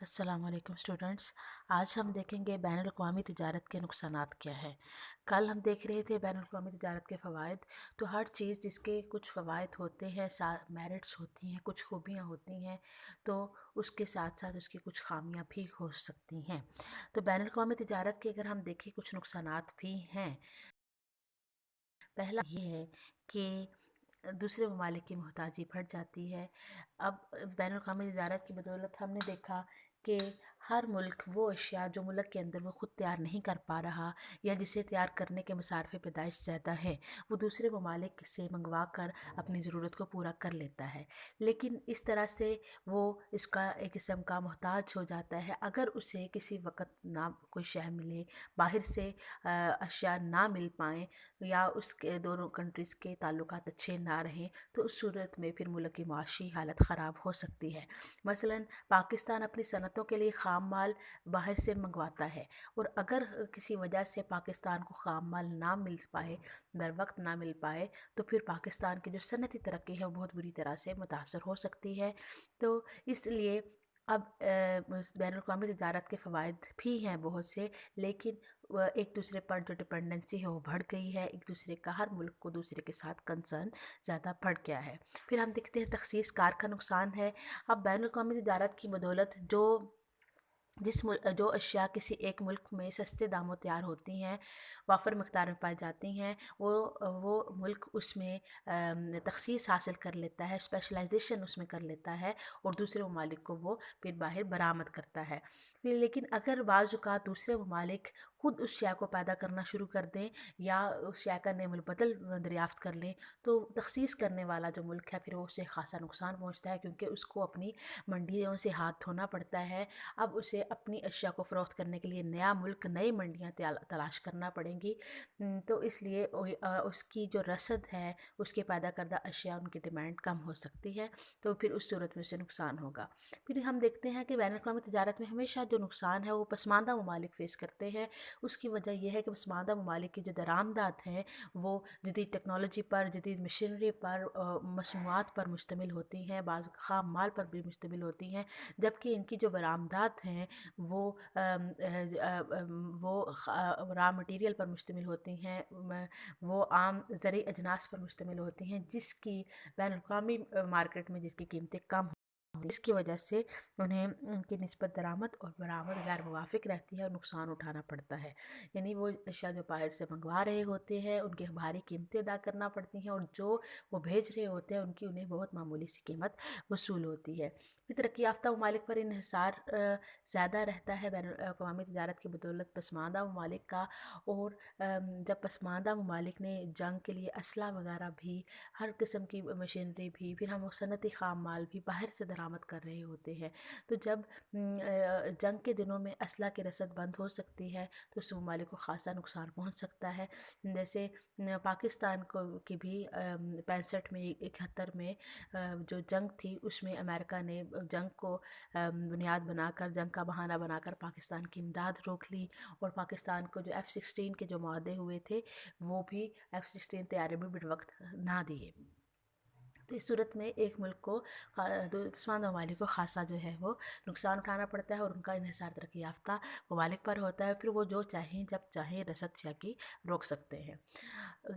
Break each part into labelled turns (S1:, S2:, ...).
S1: السلام علیکم اسٹوڈنٹس۔ آج ہم دیکھیں گے بین الاقوامی تجارت کے نقصانات کیا ہیں۔ کل ہم دیکھ رہے تھے بین الاقوامی تجارت کے فوائد۔ تو ہر چیز جس کے کچھ فوائد ہوتے ہیں، میرٹس ہوتی ہیں، کچھ خوبیاں ہوتی ہیں، تو اس کے ساتھ ساتھ اس کی کچھ خامیاں بھی ہو سکتی ہیں۔ تو بین الاقوامی تجارت کے اگر ہم دیکھیں کچھ نقصانات بھی ہیں۔ پہلا یہ ہے کہ دوسرے ممالک کی محتاجی بڑھ جاتی ہے۔ اب بین الاقوامی تجارت کی بدولت ہم نے دیکھا کہ ہر ملک وہ اشیاء جو ملک کے اندر وہ خود تیار نہیں کر پا رہا یا جسے تیار کرنے کے مصارف پیدائش زیادہ ہے، وہ دوسرے ممالک سے منگوا کر اپنی ضرورت کو پورا کر لیتا ہے۔ لیکن اس طرح سے وہ اس کا ایک قسم کا محتاج ہو جاتا ہے۔ اگر اسے کسی وقت نہ کوئی شے ملے، باہر سے اشیاء نہ مل پائیں یا اس کے دونوں کنٹریز کے تعلقات اچھے نہ رہیں، تو اس صورت میں پھر ملک کی معاشی حالت خراب ہو سکتی ہے۔ مثلاً پاکستان اپنی صنعتوں کے لیے خام مال باہر سے منگواتا ہے، اور اگر کسی وجہ سے پاکستان کو خام مال نہ مل پائے، بر وقت نہ مل پائے، تو پھر پاکستان کی جو صنعتی ترقی ہے وہ بہت بری طرح سے متاثر ہو سکتی ہے۔ تو اس لیے اب بین الاقوامی تجارت کے فوائد بھی ہیں بہت سے، لیکن ایک دوسرے پر جو ڈپینڈنسی ہے وہ بڑھ گئی ہے۔ ایک دوسرے کا، ہر ملک کو دوسرے کے ساتھ کنسرن زیادہ بڑھ گیا ہے۔ پھر ہم دیکھتے ہیں تخصیص کار کا نقصان ہے۔ اب بین الاقوامی تجارت کی بدولت جو اشیاء کسی ایک ملک میں سستے داموں تیار ہوتی ہیں، وافر مقدار میں پائی جاتی ہیں، وہ ملک اس میں تخصیص حاصل کر لیتا ہے، اسپیشلائزیشن اس میں کر لیتا ہے، اور دوسرے ممالک کو وہ پھر باہر برآمد کرتا ہے۔ لیکن اگر بعض اوقات دوسرے ممالک خود اس شے کو پیدا کرنا شروع کر دیں یا اس شے کا نعم البدل دریافت کر لیں، تو تخصیص کرنے والا جو ملک ہے پھر وہ اسے خاصا نقصان پہنچتا ہے، کیونکہ اس کو اپنی منڈیوں سے ہاتھ دھونا پڑتا ہے۔ اب اسے اپنی اشیاء کو فروخت کرنے کے لیے نیا ملک، نئی منڈیاں تلاش کرنا پڑیں گی۔ تو اس لیے اس کی جو رسد ہے، اس کے پیدا کردہ اشیاء، ان کی ڈیمانڈ کم ہو سکتی ہے، تو پھر اس صورت میں اسے نقصان ہوگا۔ پھر ہم دیکھتے ہیں کہ بین الاقوامی تجارت میں ہمیشہ جو نقصان ہے وہ پسماندہ ممالک فیس کرتے ہیں۔ اس کی وجہ یہ ہے کہ پسماندہ ممالک کی جو درآمدات ہیں وہ جدید ٹیکنالوجی پر، جدید مشینری پر، مصنوعات پر مشتمل ہوتی ہیں، بعض خام مال پر بھی مشتمل ہوتی ہیں، جبکہ ان کی جو برآمدات ہیں وہ را مٹیریل پر مشتمل ہوتی ہیں، وہ عام زرعی اجناس پر مشتمل ہوتی ہیں، جس کی بین الاقوامی مارکیٹ میں جس کی قیمتیں کم، اس کی وجہ سے انہیں ان کی نسبت درآمد اور برآمد غیر موافق رہتی ہے اور نقصان اٹھانا پڑتا ہے۔ یعنی وہ اشیاء جو باہر سے منگوا رہے ہوتے ہیں ان کے بھاری قیمتیں ادا کرنا پڑتی ہیں، اور جو وہ بھیج رہے ہوتے ہیں ان کی انہیں بہت معمولی سی قیمت وصول ہوتی ہے۔ پھر ترقی یافتہ ممالک پر انحصار زیادہ رہتا ہے بین الاقوامی تجارت کی بدولت پسماندہ ممالک کا، اور جب پسماندہ ممالک نے جنگ کے لیے اسلحہ وغیرہ بھی، ہر قسم کی مشینری بھی، پھر ہم وہ صنعتی خام مال بھی باہر سے درآمد کر رہے ہوتے ہیں، تو جب جنگ کے دنوں میں اسلحہ کی رسد بند ہو سکتی ہے تو اس ممالک کو خاصا نقصان پہنچ سکتا ہے۔ جیسے پاکستان کی بھی 65 میں، 71 میں جو جنگ تھی، اس میں امریکہ نے جنگ کو بنیاد بنا کر، جنگ کا بہانہ بنا کر پاکستان کی امداد روک لی، اور پاکستان کو جو F-16 کے جو معاہدے ہوئے تھے وہ بھی F-16 طیارے بھی بر وقت نہ دیے۔ تو اس صورت میں ایک ملک کو، پسماندہ ممالک کو خاصا جو ہے وہ نقصان اٹھانا پڑتا ہے، اور ان کا انحصار ترقی یافتہ ممالک پر ہوتا ہے، پھر وہ جو چاہیں جب چاہیں رسد شے کی روک سکتے ہیں۔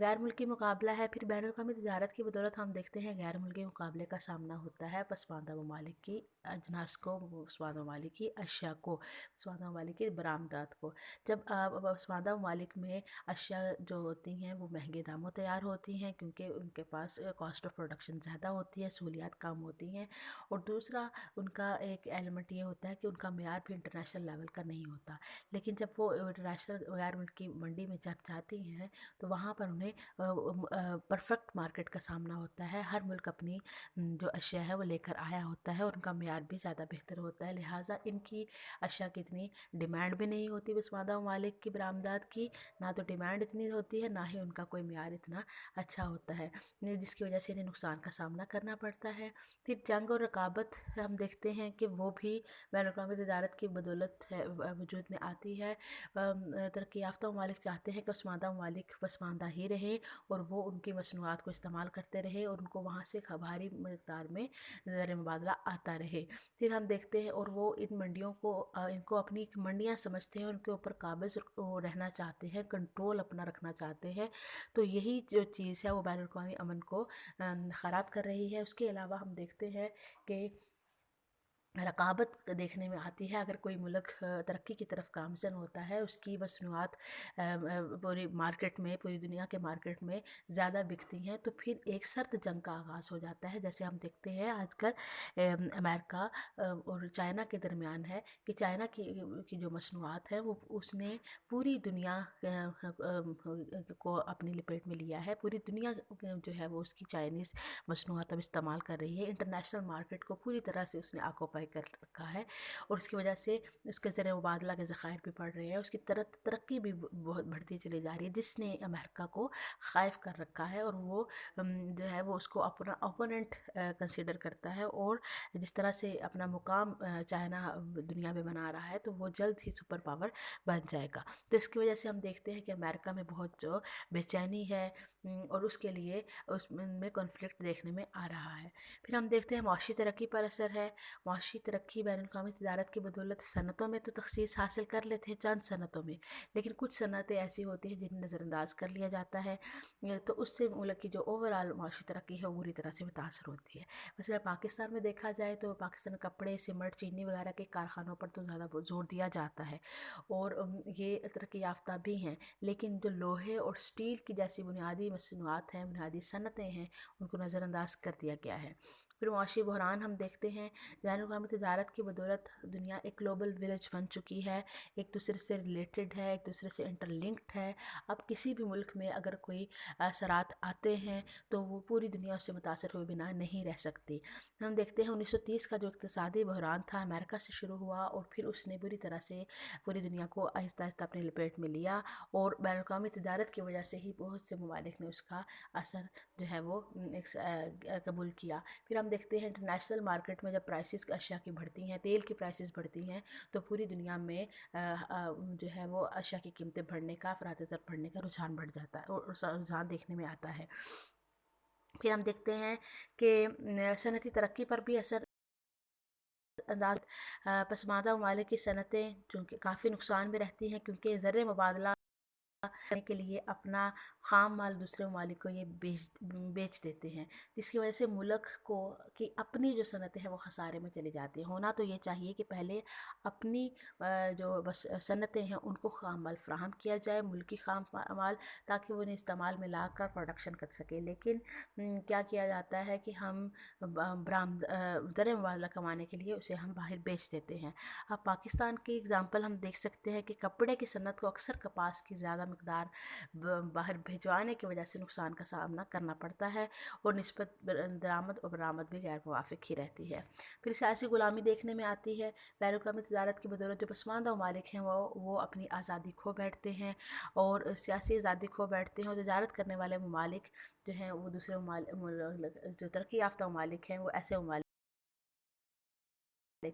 S1: غیر ملکی مقابلہ ہے۔ پھر بین الاقوامی تجارت کی بدولت ہم دیکھتے ہیں غیر ملکی مقابلے کا سامنا ہوتا ہے پسماندہ ممالک کی اجناس کو، پسماندہ ممالک کی اشیاء کو، پسماندہ ممالک کی برآمدات کو۔ جب پسماندہ ممالک میں اشیاء جو ہوتی ہیں وہ مہنگے داموں تیار ہوتی ہیں، کیونکہ ان کے پاس کاسٹ آف پروڈکشن زیادہ ہوتی ہے، سہولیات کم ہوتی ہیں، اور دوسرا ان کا ایک ایلیمنٹ یہ ہوتا ہے کہ ان کا معیار بھی انٹرنیشنل لیول کا نہیں ہوتا۔ لیکن جب وہ انٹرنیشنل غیر ملکی منڈی میں جب جاتی ہیں تو وہاں پر انہیں پرفیکٹ مارکیٹ کا سامنا ہوتا ہے، ہر ملک اپنی جو اشیاء ہے وہ لے کر آیا ہوتا ہے، اور ان کا معیار بھی زیادہ بہتر ہوتا ہے، لہٰذا ان کی اشیاء کی اتنی ڈیمانڈ بھی نہیں ہوتی پسماندہ ممالک کی برآمدات کی، نہ تو ڈیمانڈ اتنی ہوتی ہے، نہ ہی ان کا کوئی معیار اتنا اچھا ہوتا ہے، جس کی وجہ سے انہیں نقصان کا کا سامنا کرنا پڑتا ہے۔ پھر جنگ اور رقابت ہم دیکھتے ہیں کہ وہ بھی بین الاقوامی تجارت کی بدولت وجود میں آتی ہے۔ ترقی یافتہ ممالک چاہتے ہیں کہ پسماندہ ممالک پسماندہ ہی رہیں اور وہ ان کی مصنوعات کو استعمال کرتے رہے اور ان کو وہاں سے بھاری مقدار میں زر مبادلہ آتا رہے۔ پھر ہم دیکھتے ہیں اور وہ ان منڈیوں کو ان کو اپنی منڈیاں سمجھتے ہیں، ان کے اوپر قابض رہنا چاہتے ہیں، کنٹرول اپنا رکھنا چاہتے ہیں۔ تو یہی جو چیز ہے وہ بین الاقوامی امن کو خراب کر رہی ہے۔ اس کے علاوہ ہم دیکھتے ہیں کہ رقابت دیکھنے میں آتی ہے۔ اگر کوئی ملک ترقی کی طرف گامزن ہوتا ہے، اس کی مصنوعات پوری مارکیٹ میں، پوری دنیا کے مارکیٹ میں زیادہ بکتی ہیں، تو پھر ایک سرد جنگ کا آغاز ہو جاتا ہے۔ جیسے ہم دیکھتے ہیں آج کل امریکہ اور چائنا کے درمیان ہے کہ چائنا کی جو مصنوعات ہیں وہ اس نے پوری دنیا کو اپنی لپیٹ میں لیا ہے۔ پوری دنیا جو ہے وہ اس کی چائنیز مصنوعات اب استعمال کر رہی ہے۔ انٹرنیشنل مارکیٹ کو پوری طرح سے اس نے آکوپائی کر رکھا ہے اور اس کی وجہ سے اس کے زر مبادلہ کے ذخائر بھی بڑھ رہے ہیں، اس کی ترقی بھی بہت بڑھتی چلی جا رہی ہے، جس نے امریکہ کو خائف کر رکھا ہے اور وہ جو ہے وہ اس کو اپنا اوپوننٹ کنسیڈر کرتا ہے، اور جس طرح سے اپنا مقام چائنا دنیا میں بنا رہا ہے تو وہ جلد ہی سپر پاور بن جائے گا۔ تو اس کی وجہ سے ہم دیکھتے ہیں کہ امریکہ میں بہت جو بے چینی ہے اور اس کے لیے اس میں کنفلکٹ دیکھنے میں آ رہا ہے۔ پھر ہم دیکھتے ہیں معاشی ترقی پر اثر ہے۔ معاشی ترقی بین الاقوامی تجارت کی بدولت صنعتوں میں تو تخصیص حاصل کر لیتے ہیں، چند صنعتوں میں، لیکن کچھ صنعتیں ایسی ہوتی ہیں جنہیں نظر انداز کر لیا جاتا ہے، تو اس سے ملک کی جو اوورآل معاشی ترقی ہے وہ بری طرح سے متاثر ہوتی ہے۔ مثلا پاکستان میں دیکھا جائے تو پاکستان کپڑے، سیمنٹ، چینی وغیرہ کے کارخانوں پر تو زیادہ زور دیا جاتا ہے اور یہ ترقی یافتہ بھی ہیں، لیکن جو لوہے اور سٹیل کی جیسی بنیادی مصنوعات ہیں، بنیادی صنعتیں ہیں، ان کو نظر انداز کر دیا گیا ہے۔ پھر معاشی بحران ہم دیکھتے ہیں، بین الاقوامی تجارت کی بدولت دنیا ایک گلوبل ولیج بن چکی ہے، ایک دوسرے سے ریلیٹڈ ہے، ایک دوسرے سے انٹر لنکڈ ہے۔ اب کسی بھی ملک میں اگر کوئی اثرات آتے ہیں تو وہ پوری دنیا اس سے متاثر ہوئے بنا نہیں رہ سکتی۔ ہم دیکھتے ہیں 1930 کا جو اقتصادی بحران تھا امریکہ سے شروع ہوا اور پھر اس نے بری طرح سے پوری دنیا کو آہستہ آہستہ اپنے لپیٹ میں لیا، اور بین الاقوامی تجارت کی وجہ سے ہی بہت سے ممالک نے اس کا اثر جو ہے وہ قبول کیا۔ پھر ہم دیکھتے ہیں انٹرنیشنل مارکیٹ میں جب پرائسز اشیاء کی بڑھتی ہیں، تیل کی پرائسز بڑھتی ہیں، تو پوری دنیا میں جو ہے وہ اشیاء کی قیمتیں بڑھنے کا، افراط زر بڑھنے کا رجحان بڑھ جاتا ہے اور رجحان دیکھنے میں آتا ہے۔ پھر ہم دیکھتے ہیں کہ صنعتی ترقی پر بھی اثر انداز پسماندہ ممالک کی صنعتیں چونکہ کافی نقصان میں رہتی ہیں، کیونکہ زر مبادلہ کرنے کے لیے اپنا خام مال دوسرے ممالک کو یہ بیچ دیتے ہیں، جس کی وجہ سے ملک کو کی اپنی جو صنعتیں ہیں وہ خسارے میں چلی جاتی ہیں۔ ہونا تو یہ چاہیے کہ پہلے اپنی جو صنعتیں ہیں ان کو خام مال فراہم کیا جائے، ملکی خام مال، تاکہ وہ انہیں استعمال میں لا کر پروڈکشن کر سکے، لیکن کیا کیا جاتا ہے کہ ہم زر مبادلہ کمانے کے لیے اسے ہم باہر بیچ دیتے ہیں۔ اب پاکستان کی اگزامپل ہم دیکھ سکتے ہیں کہ کپڑے کی صنعت کو اکثر کپاس کی زیادہ مقدار باہر بھیجوانے کی وجہ سے نقصان کا سامنا کرنا پڑتا ہے اور نسبت درآمد اور برآمد بھی غیر موافق ہی رہتی ہے۔ پھر سیاسی غلامی دیکھنے میں آتی ہے۔ بین الاقوامی تجارت کی بدولت جو پسماندہ ممالک ہیں وہ اپنی آزادی کھو بیٹھتے ہیں اور سیاسی آزادی کھو بیٹھتے ہیں، اور تجارت کرنے والے ممالک جو ہیں وہ دوسرے جو ترقی یافتہ ممالک ہیں وہ ایسے ممالک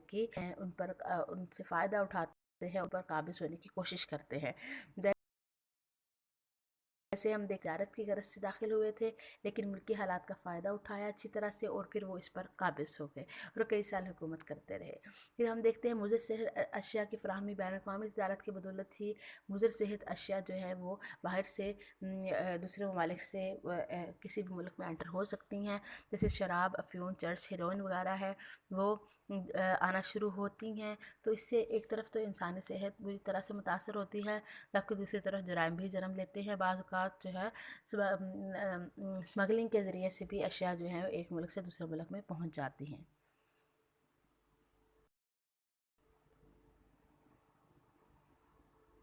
S1: کی ان سے فائدہ اٹھاتے ہیں، ان پر قابض ہونے کی کوشش کرتے ہیں۔ جیسے ہم تجارت کی غرض سے داخل ہوئے تھے، لیکن ملکی حالات کا فائدہ اٹھایا اچھی طرح سے اور پھر وہ اس پر قابض ہو گئے اور کئی سال حکومت کرتے رہے۔ پھر ہم دیکھتے ہیں مضر صحت اشیاء کی فراہمی بین الاقوامی تجارت کی بدولت ہی مضر صحت اشیاء جو ہیں وہ باہر سے دوسرے ممالک سے کسی بھی ملک میں انٹر ہو سکتی ہیں، جیسے شراب، افیون، چرس، ہیروئن وغیرہ ہے وہ آنا شروع ہوتی ہیں، تو اس سے ایک طرف تو انسانی صحت بری طرح سے متاثر ہوتی ہے، جبکہ دوسری طرف جرائم بھی جنم لیتے ہیں۔ بعض اوقات جو ہے اسمگلنگ کے ذریعے سے بھی اشیاء جو ہیں ایک ملک سے دوسرے ملک میں پہنچ جاتی ہیں۔